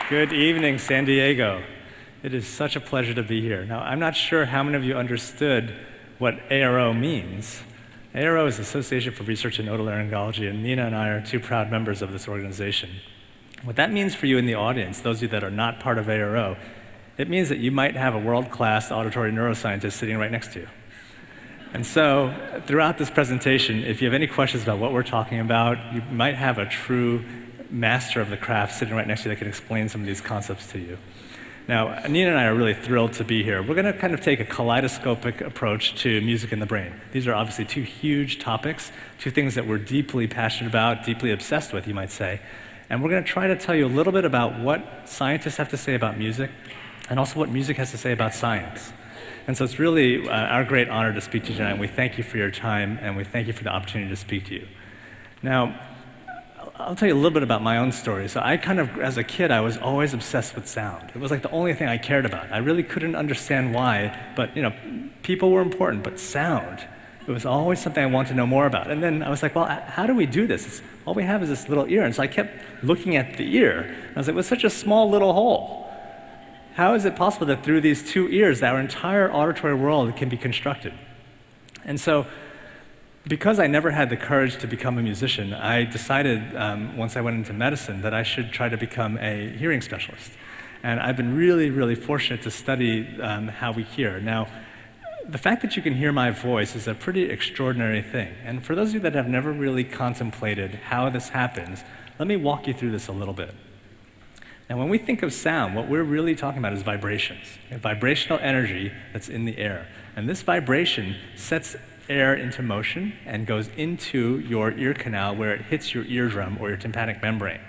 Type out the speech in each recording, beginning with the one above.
Good evening, San Diego. It is such a pleasure to be here. Now, I'm not sure how many of you understood what ARO means. ARO is Association for Research in Otolaryngology, and Nina and I are two proud members of this organization. What that means for you in the audience, those of you that are not part of ARO, it means that you might have a world-class auditory neuroscientist sitting right next to you. And so, throughout this presentation, if you have any questions about what we're talking about, you might have a true master of the craft sitting right next to you that can explain some of these concepts to you. Now, Nina and I are really thrilled to be here. We're going to kind of take a kaleidoscopic approach to music in the brain. These are obviously two huge topics, two things that we're deeply passionate about, deeply obsessed with, you might say. And we're going to try to tell you a little bit about what scientists have to say about music, and also what music has to say about science. And so it's really our great honor to speak to you tonight, and we thank you for your time, and we thank you for the opportunity to speak to you. Now, I'll tell you a little bit about my own story. So I kind of, as a kid, I was always obsessed with sound. It was like the only thing I cared about. I really couldn't understand why, but people were important, but sound, it was always something I wanted to know more about. And then I was like, well, how do we do this? All we have is this little ear. And so I kept looking at the ear. And I was like, well, it's such a small little hole. How is it possible that through these two ears, our entire auditory world can be constructed? And so, because I never had the courage to become a musician, I decided once I went into medicine that I should try to become a hearing specialist. And I've been really, really fortunate to study how we hear. Now, the fact that you can hear my voice is a pretty extraordinary thing. And for those of you that have never really contemplated how this happens, let me walk you through this a little bit. Now, when we think of sound, what we're really talking about is vibrations, vibrational energy that's in the air. And this vibration sets air into motion and goes into your ear canal where it hits your eardrum or your tympanic membrane.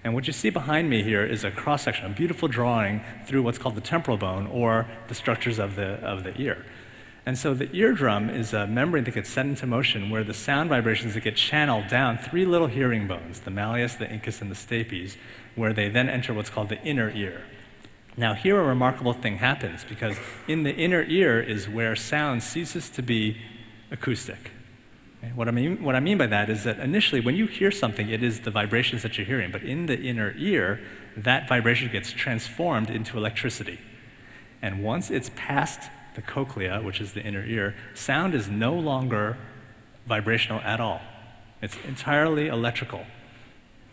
And what you see behind me here is a cross-section, a beautiful drawing through what's called the temporal bone, or the structures of the ear. And so the eardrum is a membrane that gets set into motion where the sound vibrations that get channeled down three little hearing bones, the malleus, the incus, and the stapes, where they then enter what's called the inner ear. Now here a remarkable thing happens, because in the inner ear is where sound ceases to be acoustic. Okay? What I mean by that is that initially when you hear something, it is the vibrations that you're hearing, but in the inner ear, that vibration gets transformed into electricity. And once it's past the cochlea, which is the inner ear, sound is no longer vibrational at all. It's entirely electrical.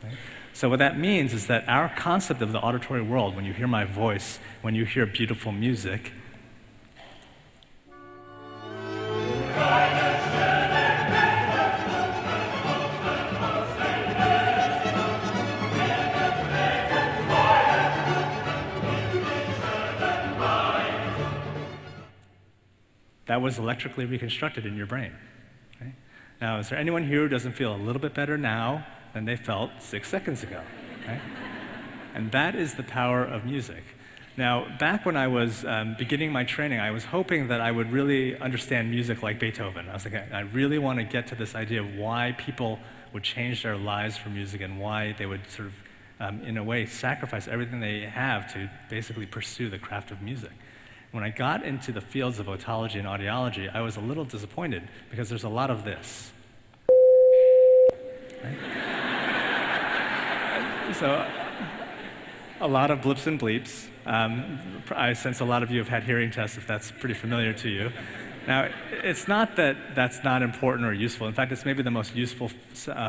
Okay? So what that means is that our concept of the auditory world, when you hear my voice, when you hear beautiful music, that was electrically reconstructed in your brain. Okay? Now, is there anyone here who doesn't feel a little bit better now than they felt 6 seconds ago? Okay? And that is the power of music. Now, back when I was beginning my training, I was hoping that I would really understand music like Beethoven. I was like, I really want to get to this idea of why people would change their lives for music and why they would sort of, in a way, sacrifice everything they have to basically pursue the craft of music. When I got into the fields of otology and audiology, I was a little disappointed because there's a lot of this. Right? So, a lot of blips and bleeps. I sense a lot of you have had hearing tests, if that's pretty familiar to you. Now, it's not that that's not important or useful. In fact, it's maybe the most useful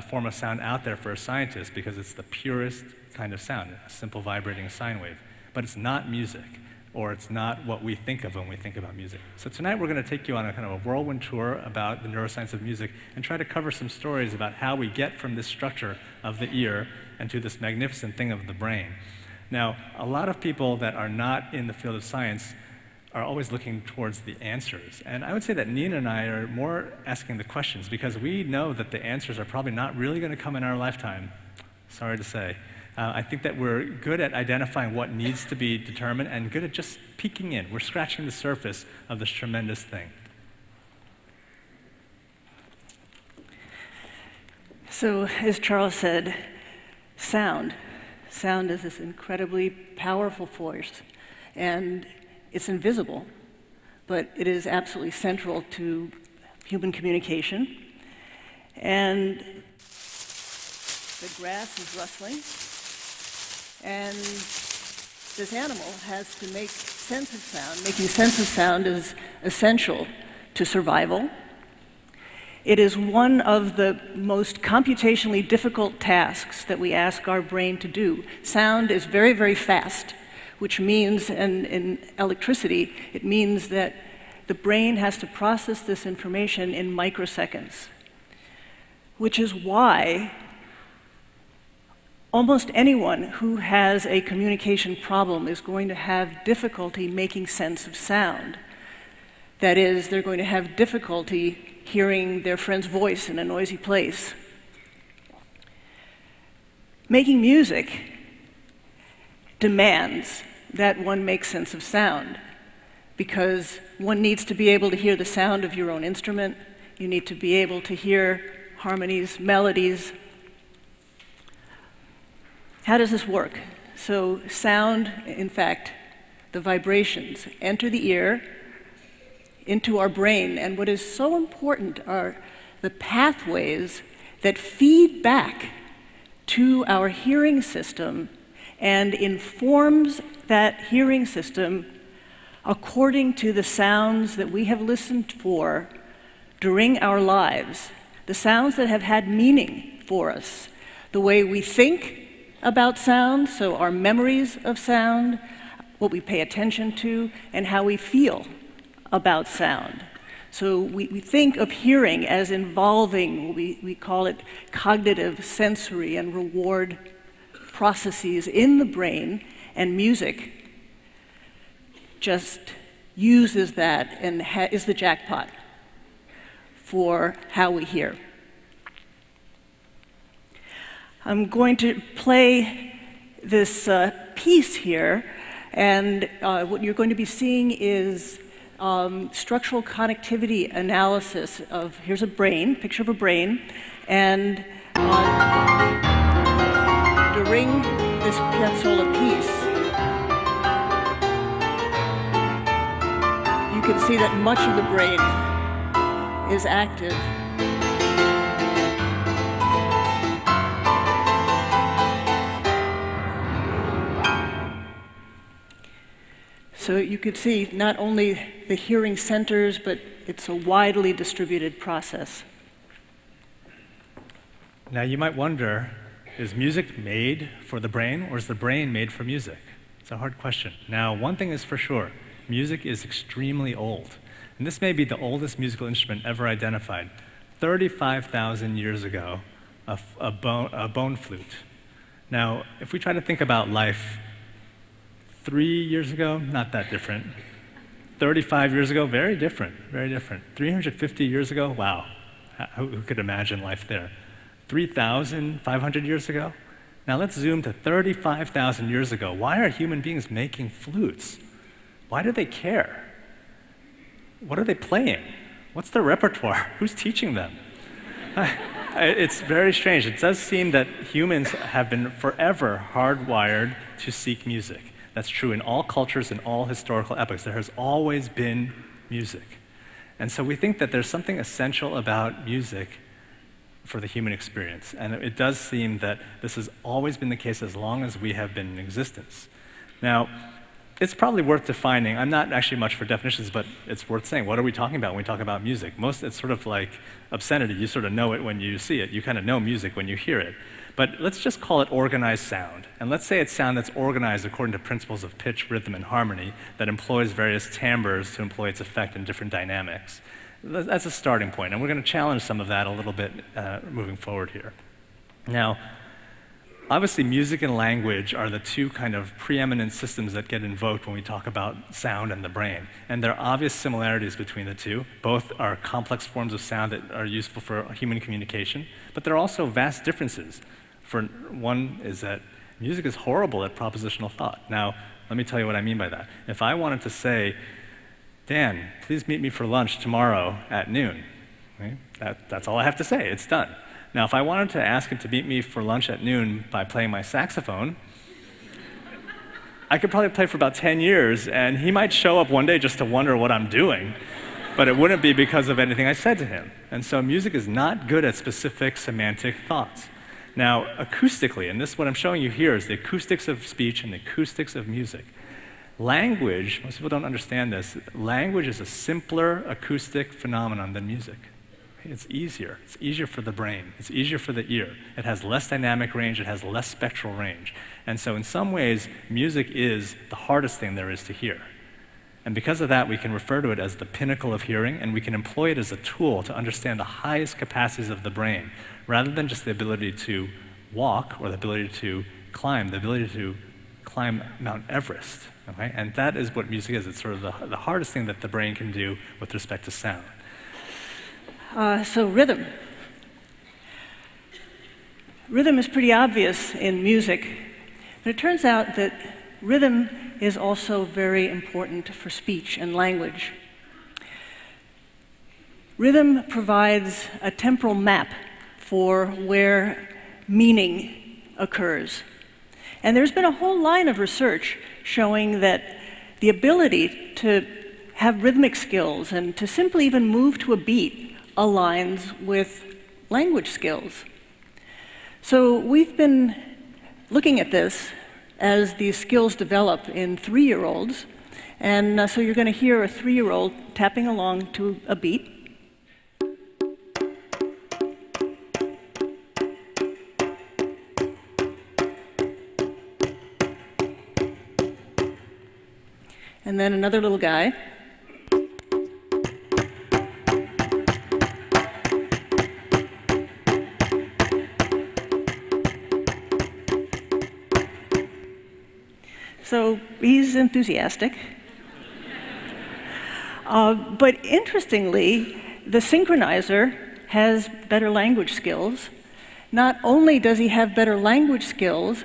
form of sound out there for a scientist because it's the purest kind of sound, a simple vibrating sine wave. But it's not music, or it's not what we think of when we think about music. So tonight we're going to take you on a kind of a whirlwind tour about the neuroscience of music and try to cover some stories about how we get from this structure of the ear and to this magnificent thing of the brain. Now, a lot of people that are not in the field of science are always looking towards the answers. And I would say that Nina and I are more asking the questions because we know that the answers are probably not really going to come in our lifetime. Sorry to say. I think that we're good at identifying what needs to be determined and good at just peeking in. We're scratching the surface of this tremendous thing. So, as Charles said, sound. Sound is this incredibly powerful force, and it's invisible, but it is absolutely central to human communication. And the grass is rustling, and this animal has to make sense of sound. Making sense of sound is essential to survival. It is one of the most computationally difficult tasks that we ask our brain to do. Sound is very, very fast, which means, and in electricity, it means that the brain has to process this information in microseconds, which is why almost anyone who has a communication problem is going to have difficulty making sense of sound. That is, they're going to have difficulty hearing their friend's voice in a noisy place. Making music demands that one make sense of sound, because one needs to be able to hear the sound of your own instrument. You need to be able to hear harmonies, melodies. How does this work? So sound, in fact, the vibrations enter the ear, into our brain, and what is so important are the pathways that feed back to our hearing system and informs that hearing system according to the sounds that we have listened for during our lives, the sounds that have had meaning for us, the way we think about sound, so our memories of sound, what we pay attention to, and how we feel about sound. So we think of hearing as involving, we call it cognitive, sensory, and reward processes in the brain, and music just uses that and is the jackpot for how we hear. I'm going to play this piece here, and what you're going to be seeing is structural connectivity analysis of, here's a brain, picture of a brain, and during this piazzolla piece, you can see that much of the brain is active. So you could see not only the hearing centers, but it's a widely distributed process. Now you might wonder, is music made for the brain, or is the brain made for music? It's a hard question. Now, one thing is for sure, music is extremely old. And this may be the oldest musical instrument ever identified. 35,000 years ago, a bone flute. Now, if we try to think about life 3 years ago, not that different. 35 years ago, very different, very different. 350 years ago, wow, who could imagine life there? 3,500 years ago? Now let's zoom to 35,000 years ago. Why are human beings making flutes? Why do they care? What are they playing? What's their repertoire? Who's teaching them? It's very strange. It does seem that humans have been forever hardwired to seek music. That's true in all cultures and all historical epochs. There has always been music. And so we think that there's something essential about music for the human experience. And it does seem that this has always been the case as long as we have been in existence. Now, it's probably worth defining. I'm not actually much for definitions, but it's worth saying, what are we talking about when we talk about music? It's sort of like obscenity. You sort of know it when you see it. You kind of know music when you hear it. But let's just call it organized sound. And let's say it's sound that's organized according to principles of pitch, rhythm, and harmony that employs various timbres to employ its effect in different dynamics. That's a starting point, and we're going to challenge some of that a little bit moving forward here. Now, obviously, music and language are the two kind of preeminent systems that get invoked when we talk about sound and the brain. And there are obvious similarities between the two. Both are complex forms of sound that are useful for human communication, but there are also vast differences. For one is that music is horrible at propositional thought. Now, let me tell you what I mean by that. If I wanted to say, Dan, please meet me for lunch tomorrow at noon, right? That's all I have to say. It's done. Now, if I wanted to ask him to meet me for lunch at noon by playing my saxophone, I could probably play for about 10 years, and he might show up one day just to wonder what I'm doing, but it wouldn't be because of anything I said to him. And so music is not good at specific semantic thoughts. Now, acoustically, and this what I'm showing you here is the acoustics of speech and the acoustics of music. Language, most people don't understand this, language is a simpler acoustic phenomenon than music. It's easier. It's easier for the brain. It's easier for the ear. It has less dynamic range. It has less spectral range. And so in some ways, music is the hardest thing there is to hear. And because of that, we can refer to it as the pinnacle of hearing, and we can employ it as a tool to understand the highest capacities of the brain, rather than just the ability to walk or the ability to climb, the ability to climb Mount Everest. Okay? And that is what music is. It's sort of the hardest thing that the brain can do with respect to sound. So rhythm. Rhythm is pretty obvious in music, but it turns out that rhythm is also very important for speech and language. Rhythm provides a temporal map for where meaning occurs. And there's been a whole line of research showing that the ability to have rhythmic skills and to simply even move to a beat aligns with language skills. So we've been looking at this as these skills develop in 3-year-olds. And so you're going to hear a 3-year-old tapping along to a beat. And then another little guy. So he's enthusiastic. But interestingly, the synchronizer has better language skills. Not only does he have better language skills,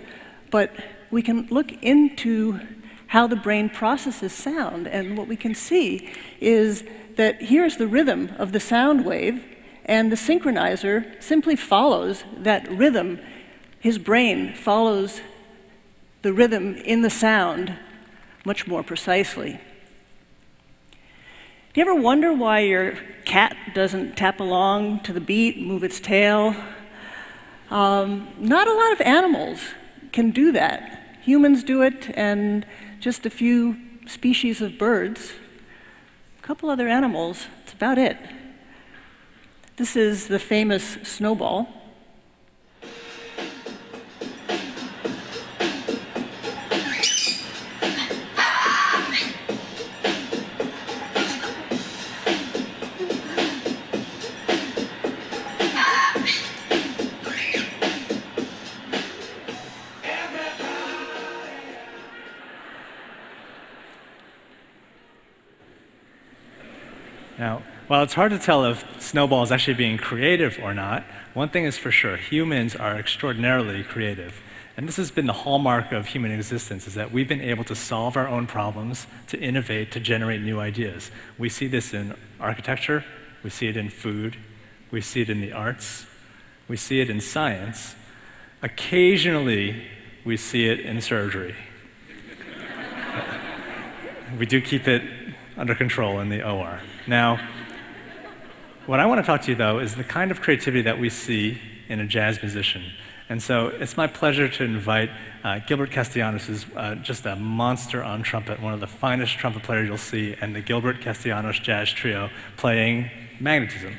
but we can look into how the brain processes sound. And what we can see is that here's the rhythm of the sound wave, and the synchronizer simply follows that rhythm. His brain follows the rhythm in the sound much more precisely. Do you ever wonder why your cat doesn't tap along to the beat, move its tail? Not a lot of animals can do that. Humans do it, and just a few species of birds. A couple other animals, that's about it. This is the famous snowball. Now, while it's hard to tell if Snowball is actually being creative or not, one thing is for sure, humans are extraordinarily creative. And this has been the hallmark of human existence, is that we've been able to solve our own problems, to innovate, to generate new ideas. We see this in architecture, we see it in food, we see it in the arts, we see it in science. Occasionally, we see it in surgery. We do keep it under control in the OR. Now, what I want to talk to you, though, is the kind of creativity that we see in a jazz musician. And so it's my pleasure to invite Gilbert Castellanos, who's just a monster on trumpet, one of the finest trumpet players you'll see, and the Gilbert Castellanos Jazz Trio playing Magnetism.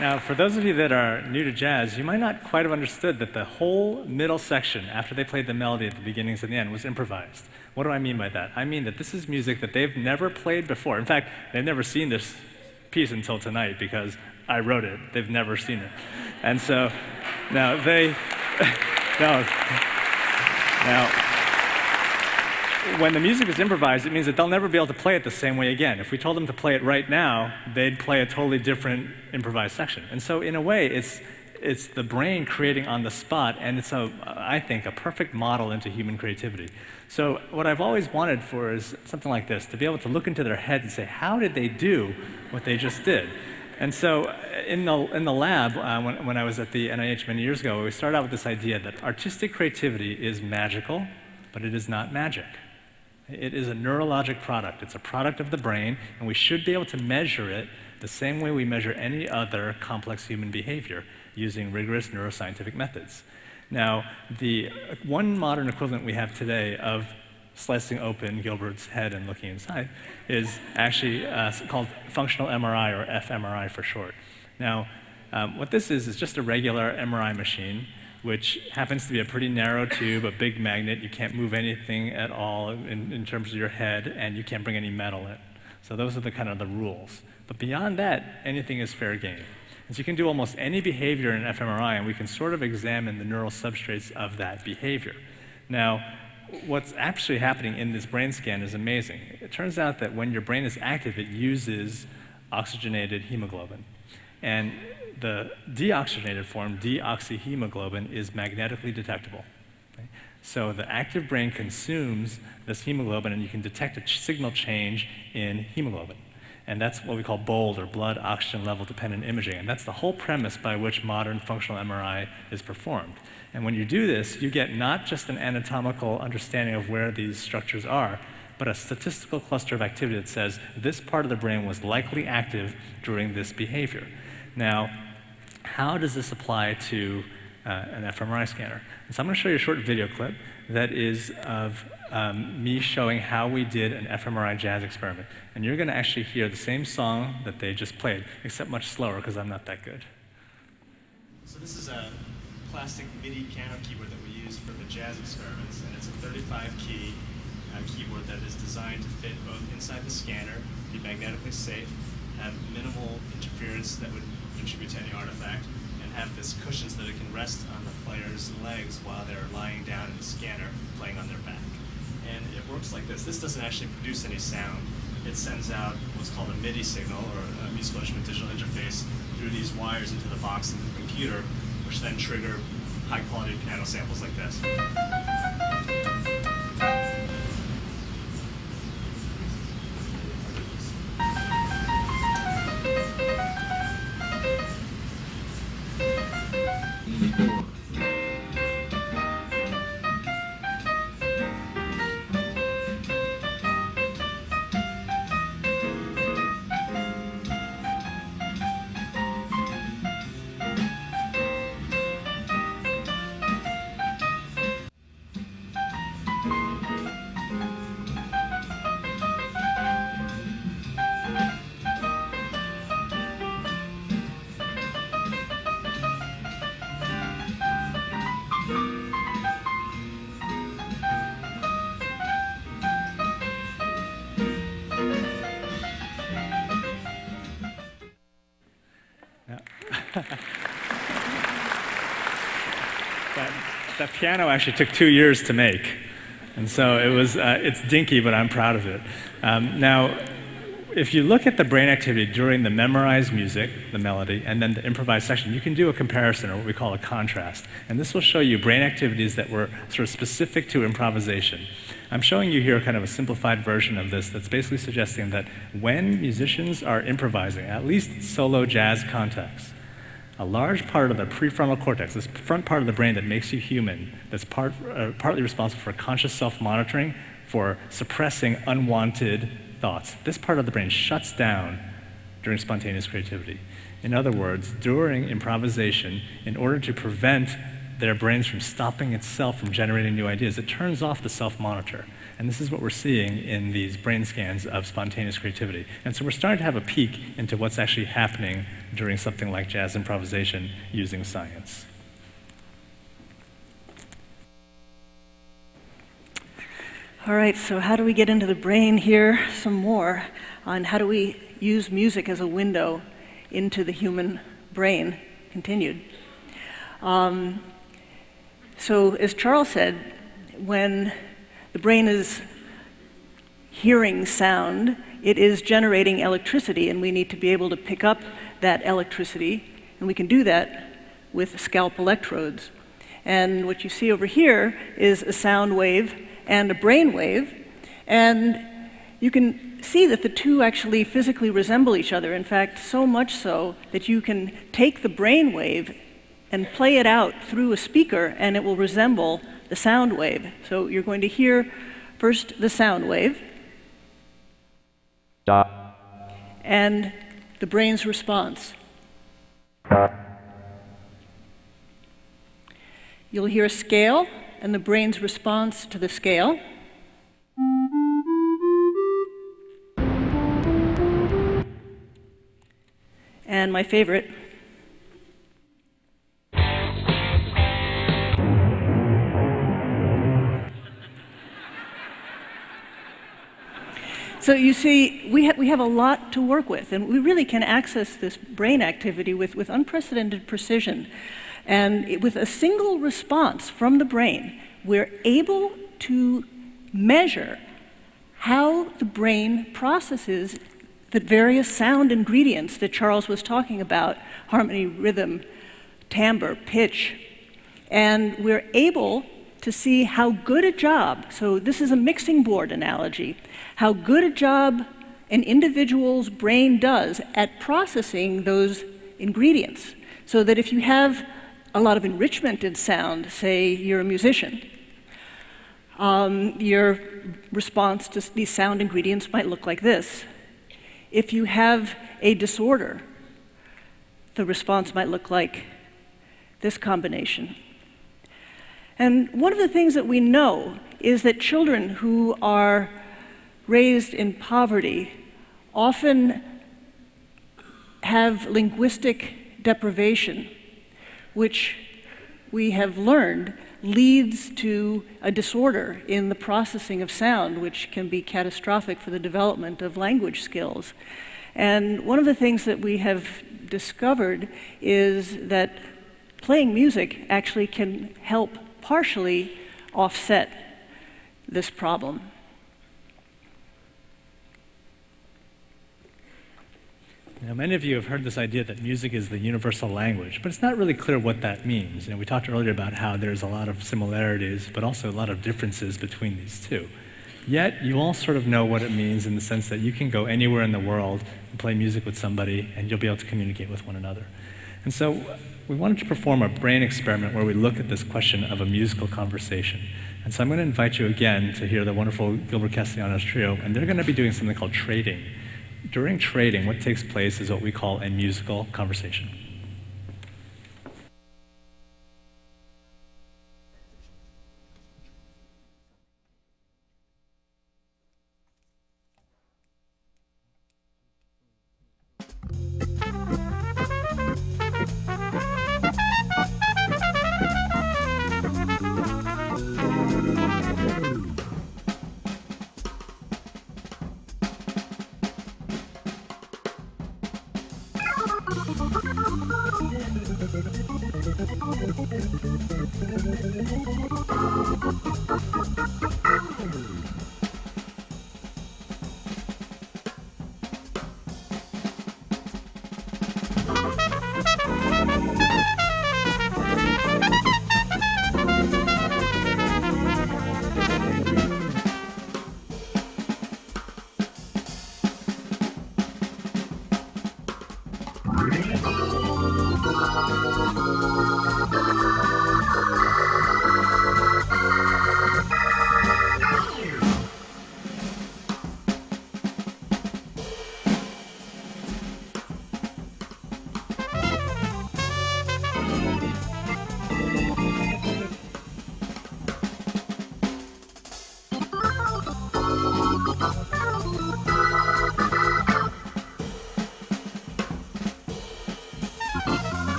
Now, for those of you that are new to jazz, you might not quite have understood that the whole middle section, after they played the melody at the beginnings and the end, was improvised. What do I mean by that? I mean that this is music that they've never played before. In fact, they've never seen this piece until tonight because I wrote it. They've never seen it. And so, now they, now, when the music is improvised, it means that they'll never be able to play it the same way again. If we told them to play it right now, they'd play a totally different improvised section. And so in a way, it's the brain creating on the spot, and it's, I think, a perfect model into human creativity. So what I've always wanted for is something like this, to be able to look into their head and say, how did they do what they just did? And so in the lab, when I was at the NIH many years ago, we started out with this idea that artistic creativity is magical, but it is not magic. It is a neurologic product. It's a product of the brain, and we should be able to measure it the same way we measure any other complex human behavior using rigorous neuroscientific methods. Now, the one modern equivalent we have today of slicing open Gilbert's head and looking inside is actually called functional MRI, or Fmri for short. Now, what this is just a regular MRI machine, which happens to be a pretty narrow tube, a big magnet. You can't move anything at all in terms of your head, and you can't bring any metal in. So those are the kind of the rules. But beyond that, anything is fair game. And so you can do almost any behavior in fMRI, and we can sort of examine the neural substrates of that behavior. Now, what's actually happening in this brain scan is amazing. It turns out that when your brain is active, it uses oxygenated hemoglobin. And the deoxygenated form, deoxyhemoglobin, is magnetically detectable. Okay? So the active brain consumes this hemoglobin, and you can detect a signal change in hemoglobin. And that's what we call BOLD, or blood oxygen level dependent imaging. And that's the whole premise by which modern functional MRI is performed. And when you do this, you get not just an anatomical understanding of where these structures are, but a statistical cluster of activity that says this part of the brain was likely active during this behavior. Now, how does this apply to an fMRI scanner? And so I'm going to show you a short video clip that is of me showing how we did an fMRI jazz experiment. And you're going to actually hear the same song that they just played, except much slower because I'm not that good. So this is a plastic MIDI piano keyboard that we use for the jazz experiments, and it's a 35-key keyboard that is designed to fit both inside the scanner, be magnetically safe, have minimal interference that would contribute to any artifact, and have this cushion so that it can rest on the player's legs while they're lying down in the scanner playing on their back. And it works like this. This doesn't actually produce any sound. It sends out what's called a MIDI signal, or a musical instrument digital interface, through these wires into the box of the computer, which then trigger high-quality piano samples like this. That piano actually took 2 years to make. And so it was, it's dinky, but I'm proud of it. Now, if you look at the brain activity during the memorized music, the melody, and then the improvised section, you can do a comparison, or what we call a contrast. And this will show you brain activities that were sort of specific to improvisation. I'm showing you here kind of a simplified version of this that's basically suggesting that when musicians are improvising, at least solo jazz contexts, a large part of the prefrontal cortex, this front part of the brain that makes you human, that's partly responsible for conscious self-monitoring, for suppressing unwanted thoughts. This part of the brain shuts down during spontaneous creativity. In other words, during improvisation, in order to prevent their brains from stopping itself from generating new ideas, it turns off the self-monitor. And this is what we're seeing in these brain scans of spontaneous creativity. And so we're starting to have a peek into what's actually happening during something like jazz improvisation using science. All right, so how do we get into the brain here some more on how do we use music as a window into the human brain? Continued. So as Charles said, when the brain is hearing sound, it is generating electricity, and we need to be able to pick up that electricity, and we can do that with scalp electrodes. And what you see over here is a sound wave and a brain wave, and you can see that the two actually physically resemble each other. In fact, so much so that you can take the brain wave and play it out through a speaker, and it will resemble the sound wave. So you're going to hear first the sound wave, and the brain's response. You'll hear a scale, and the brain's response to the scale. And my favorite, so you see, we have a lot to work with, and we really can access this brain activity with unprecedented precision. And with a single response from the brain, we're able to measure how the brain processes the various sound ingredients that Charles was talking about: harmony, rhythm, timbre, pitch. And we're able to see how good a job, so this is a mixing board analogy, how good a job an individual's brain does at processing those ingredients. So that if you have a lot of enrichment in sound, say you're a musician, your response to these sound ingredients might look like this. If you have a disorder, the response might look like this combination. And one of the things that we know is that children who are raised in poverty often have linguistic deprivation, which we have learned leads to a disorder in the processing of sound, which can be catastrophic for the development of language skills. And one of the things that we have discovered is that playing music actually can help partially offset this problem. Now, many of you have heard this idea that music is the universal language, but it's not really clear what that means. We talked earlier about how there's a lot of similarities, but also a lot of differences between these two. Yet, you all sort of know what it means in the sense that you can go anywhere in the world and play music with somebody, and you'll be able to communicate with one another. And so, we wanted to perform a brain experiment where we look at this question of a musical conversation. And so I'm going to invite you again to hear the wonderful Gilbert Castellanos trio, and they're going to be doing something called trading. During trading, what takes place is what we call a musical conversation.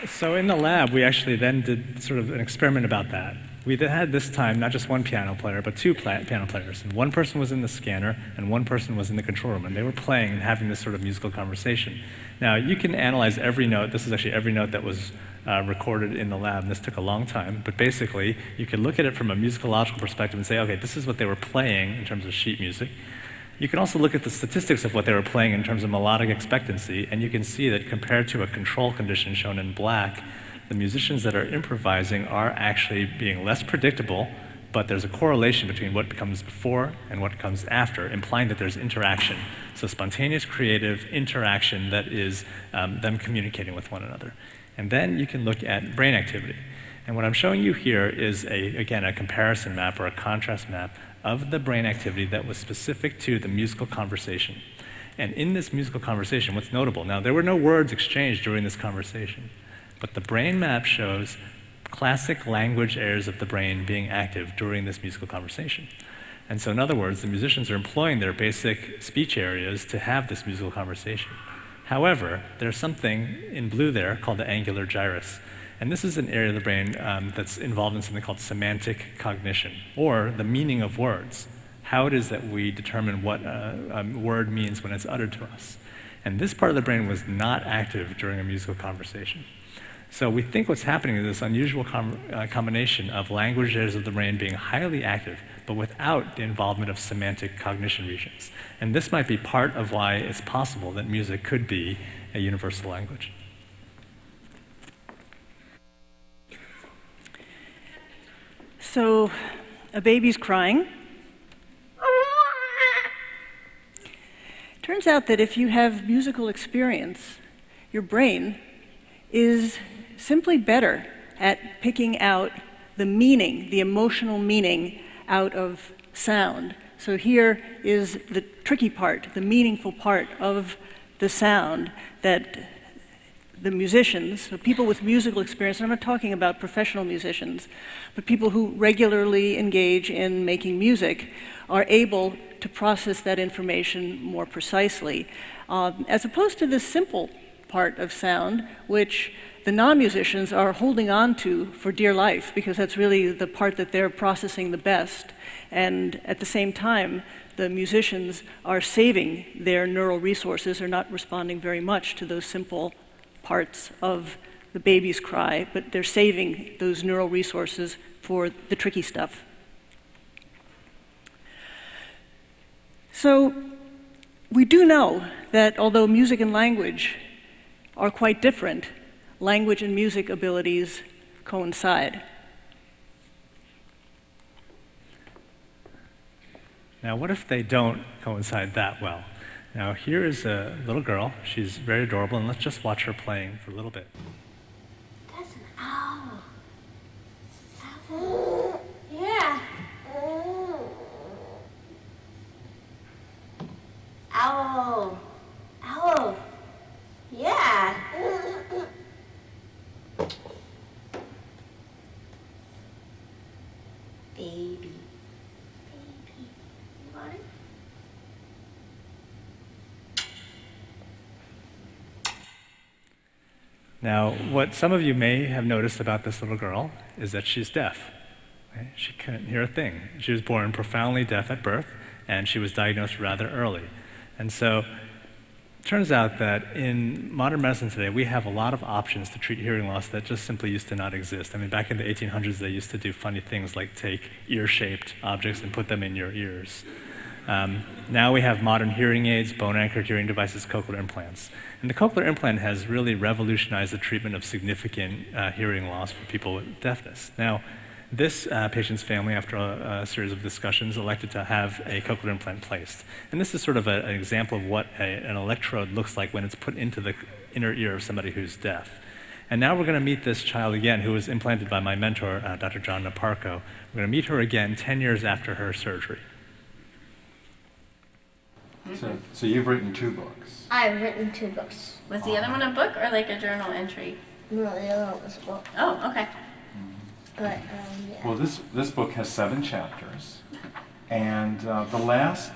So in the lab, we actually then did sort of an experiment about that. We had this time not just one piano player, but two piano players. And one person was in the scanner, and one person was in the control room, and they were playing and having this sort of musical conversation. Now, you can analyze every note. This is actually every note that was recorded in the lab, and this took a long time. But basically, you can look at it from a musicological perspective and say, okay, this is what they were playing in terms of sheet music. You can also look at the statistics of what they were playing in terms of melodic expectancy, and you can see that compared to a control condition shown in black, the musicians that are improvising are actually being less predictable, but there's a correlation between what comes before and what comes after, implying that there's interaction. So spontaneous creative interaction that is them communicating with one another. And then you can look at brain activity. And what I'm showing you here is, again, a comparison map or a contrast map of the brain activity that was specific to the musical conversation. And in this musical conversation, what's notable, now there were no words exchanged during this conversation, but the brain map shows classic language areas of the brain being active during this musical conversation. And so in other words, the musicians are employing their basic speech areas to have this musical conversation. However, there's something in blue there called the angular gyrus. And this is an area of the brain that's involved in something called semantic cognition, or the meaning of words, how it is that we determine what a word means when it's uttered to us. And this part of the brain was not active during a musical conversation. So we think what's happening is this unusual combination of language areas of the brain being highly active, but without the involvement of semantic cognition regions. And this might be part of why it's possible that music could be a universal language. So, a baby's crying. Turns out that if you have musical experience, your brain is simply better at picking out the meaning, the emotional meaning out of sound. So here is the tricky part, the meaningful part of the sound that the musicians, so people with musical experience, and I'm not talking about professional musicians, but people who regularly engage in making music, are able to process that information more precisely, as opposed to the simple part of sound, which the non-musicians are holding on to for dear life, because that's really the part that they're processing the best. And at the same time, the musicians are saving their neural resources, are not responding very much to those simple parts of the baby's cry, but they're saving those neural resources for the tricky stuff. So we do know that although music and language are quite different, language and music abilities coincide. Now, what if they don't coincide that well? Now, here is a little girl. She's very adorable, and let's just watch her playing for a little bit. That's an owl. Owl. Yeah. Owl. Owl. Yeah. Baby. Baby. You want it? Now, what some of you may have noticed about this little girl is that she's deaf. Okay? She couldn't hear a thing. She was born profoundly deaf at birth, and she was diagnosed rather early. And so it turns out that in modern medicine today, we have a lot of options to treat hearing loss that just simply used to not exist. I mean, back in the 1800s, they used to do funny things like take ear-shaped objects and put them in your ears. Now we have modern hearing aids, bone-anchored hearing devices, cochlear implants. And the cochlear implant has really revolutionized the treatment of significant hearing loss for people with deafness. Now, this patient's family, after a series of discussions, elected to have a cochlear implant placed. And this is sort of an example of what an electrode looks like when it's put into the inner ear of somebody who's deaf. And now we're going to meet this child again, who was implanted by my mentor, Dr. John Naparco. We're going to meet her again 10 years after her surgery. So you've written 2 books. I've written 2 books. Was the other one a book or like a journal entry? No, the other one was a book. Oh, okay. But, yeah. Well, this book has 7 chapters, and the last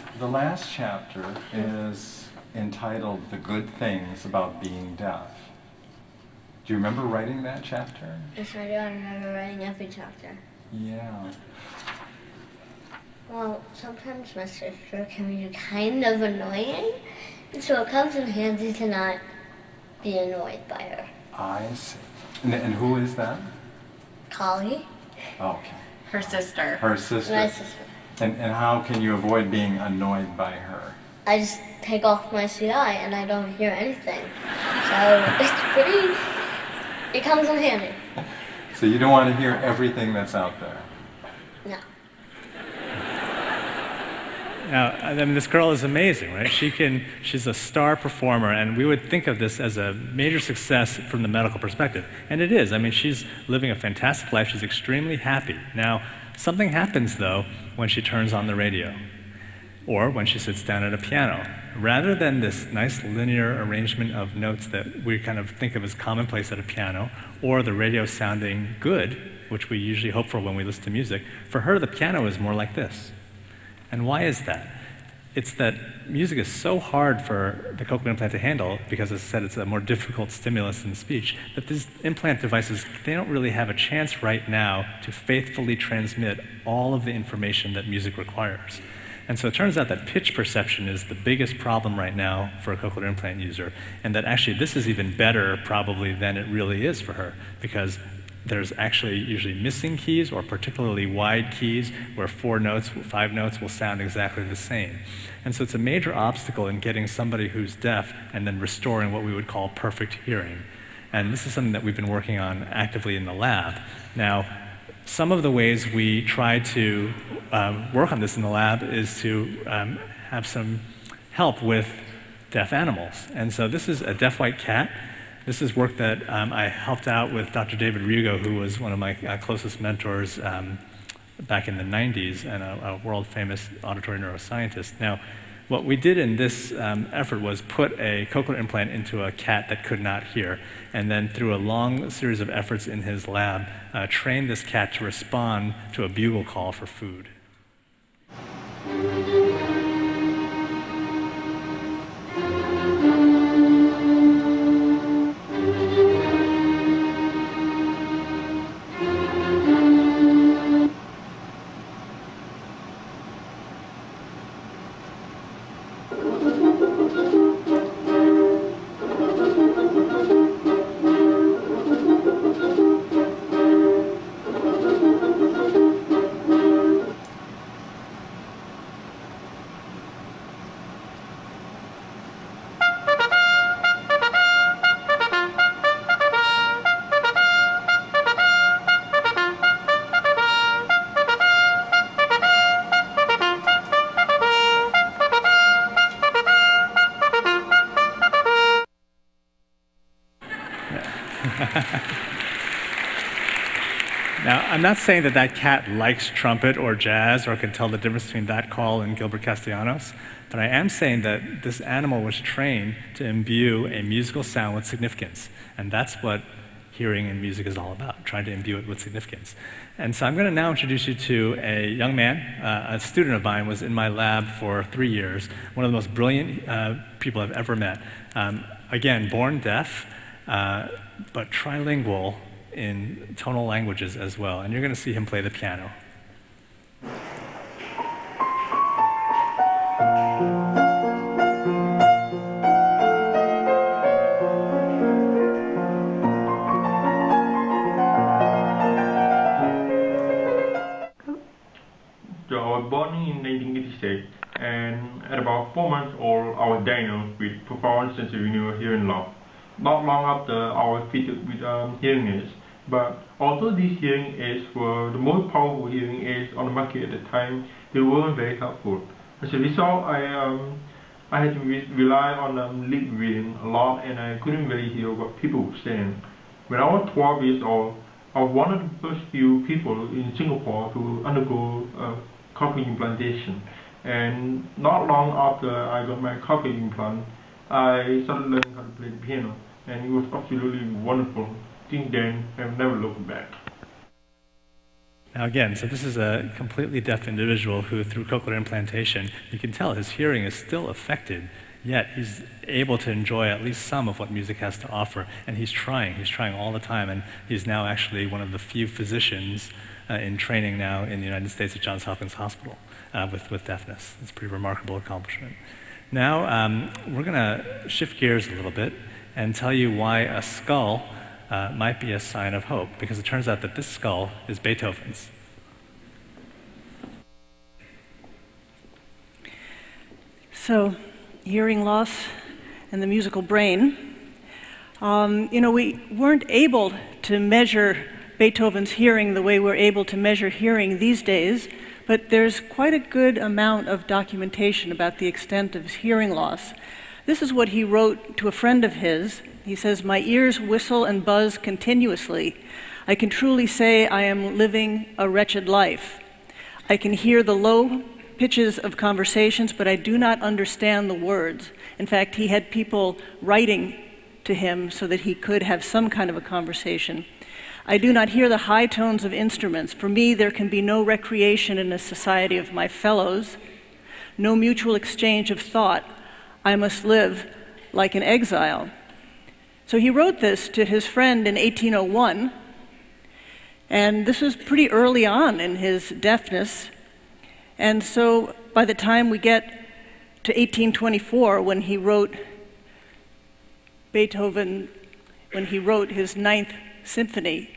chapter is entitled "The Good Things About Being Deaf." Do you remember writing that chapter? Yes, I do. I remember writing every chapter. Yeah. Well, sometimes my sister can be kind of annoying, and so it comes in handy to not be annoyed by her. I see. And who is that? Collie, Okay. Her sister. Her sister. my sister. And how can you avoid being annoyed by her? I just take off my CI and I don't hear anything. So it's pretty, it comes in handy. So you don't want to hear everything that's out there. No. Now, I mean, this girl is amazing, right? She's a star performer, and we would think of this as a major success from the medical perspective. And it is. I mean, she's living a fantastic life. She's extremely happy. Now, something happens, though, when she turns on the radio, or when she sits down at a piano. Rather than this nice linear arrangement of notes that we kind of think of as commonplace at a piano, or the radio sounding good, which we usually hope for when we listen to music, for her, the piano is more like this. And why is that? It's that music is so hard for the cochlear implant to handle, because as I said, it's a more difficult stimulus than speech, that these implant devices, they don't really have a chance right now to faithfully transmit all of the information that music requires. And so it turns out that pitch perception is the biggest problem right now for a cochlear implant user, and that actually this is even better probably than it really is for her, because there's actually usually missing keys or particularly wide keys where 4 notes, 5 notes will sound exactly the same. And so it's a major obstacle in getting somebody who's deaf and then restoring what we would call perfect hearing. And this is something that we've been working on actively in the lab. Now, some of the ways we try to work on this in the lab is to have some help with deaf animals. And so this is a deaf white cat. This is work that I helped out with Dr. David Ryugo, who was one of my closest mentors back in the 90s and a world-famous auditory neuroscientist. Now, what we did in this effort was put a cochlear implant into a cat that could not hear, and then through a long series of efforts in his lab, trained this cat to respond to a bugle call for food. Now, I'm not saying that that cat likes trumpet or jazz or can tell the difference between that call and Gilbert Castellanos, but I am saying that this animal was trained to imbue a musical sound with significance, and that's what hearing in music is all about, trying to imbue it with significance. And so I'm going to now introduce you to a young man, a student of mine, was in my lab for 3 years, one of the most brilliant people I've ever met. Again, born deaf, but trilingual in tonal languages as well. And you're going to see him play the piano. So I was born in 1986, and at about 4 months old, I was diagnosed with profound sensorineural hearing loss. Not long after, I was fitted with hearing aids. But although these hearing aids were the most powerful hearing aids on the market at the time, they weren't very helpful. As a result, I had to rely on lip reading a lot, and I couldn't really hear what people were saying. When I was 12 years old, I was one of the first few people in Singapore to undergo cochlear implantation. And not long after I got my cochlear implant, I started learning how to play the piano, and it was absolutely wonderful. Since then, I've never looked back. Now again, so this is a completely deaf individual who, through cochlear implantation, you can tell his hearing is still affected, yet he's able to enjoy at least some of what music has to offer, and he's trying all the time, and he's now actually one of the few physicians in training now in the United States at Johns Hopkins Hospital with deafness. It's a pretty remarkable accomplishment. Now, we're going to shift gears a little bit and tell you why a skull might be a sign of hope, because it turns out that this skull is Beethoven's. So, hearing loss and the musical brain. We weren't able to measure Beethoven's hearing the way we're able to measure hearing these days, but there's quite a good amount of documentation about the extent of his hearing loss. This is what he wrote to a friend of his. He says, "My ears whistle and buzz continuously. I can truly say I am living a wretched life. I can hear the low pitches of conversations, but I do not understand the words." In fact, he had people writing to him so that he could have some kind of a conversation. "I do not hear the high tones of instruments. For me, there can be no recreation in a society of my fellows, no mutual exchange of thought. I must live like an exile." So he wrote this to his friend in 1801, and this was pretty early on in his deafness. And so by the time we get to 1824, when he wrote his Ninth Symphony,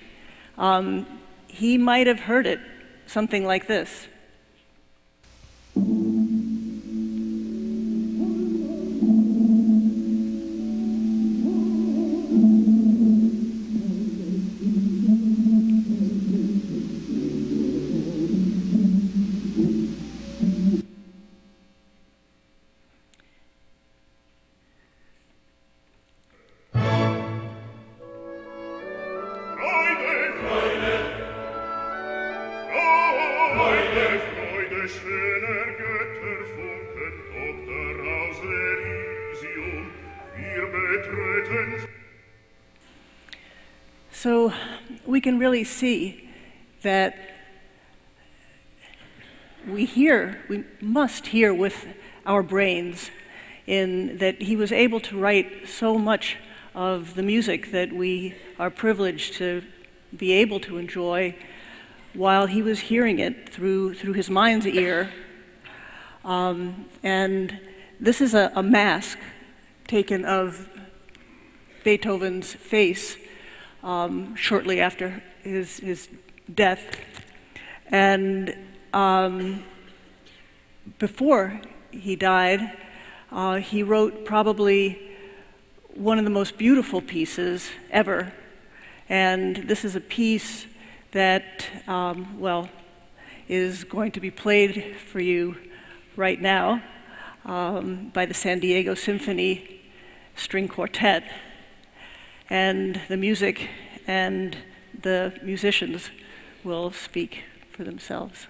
he might have heard it something like this. So we can really see that we must hear with our brains, in that he was able to write so much of the music that we are privileged to be able to enjoy while he was hearing it through his mind's ear. And this is a mask taken of Beethoven's face shortly after his death. And before he died, he wrote probably one of the most beautiful pieces ever. And this is a piece that, is going to be played for you right now by the San Diego Symphony String Quartet. And the music and the musicians will speak for themselves.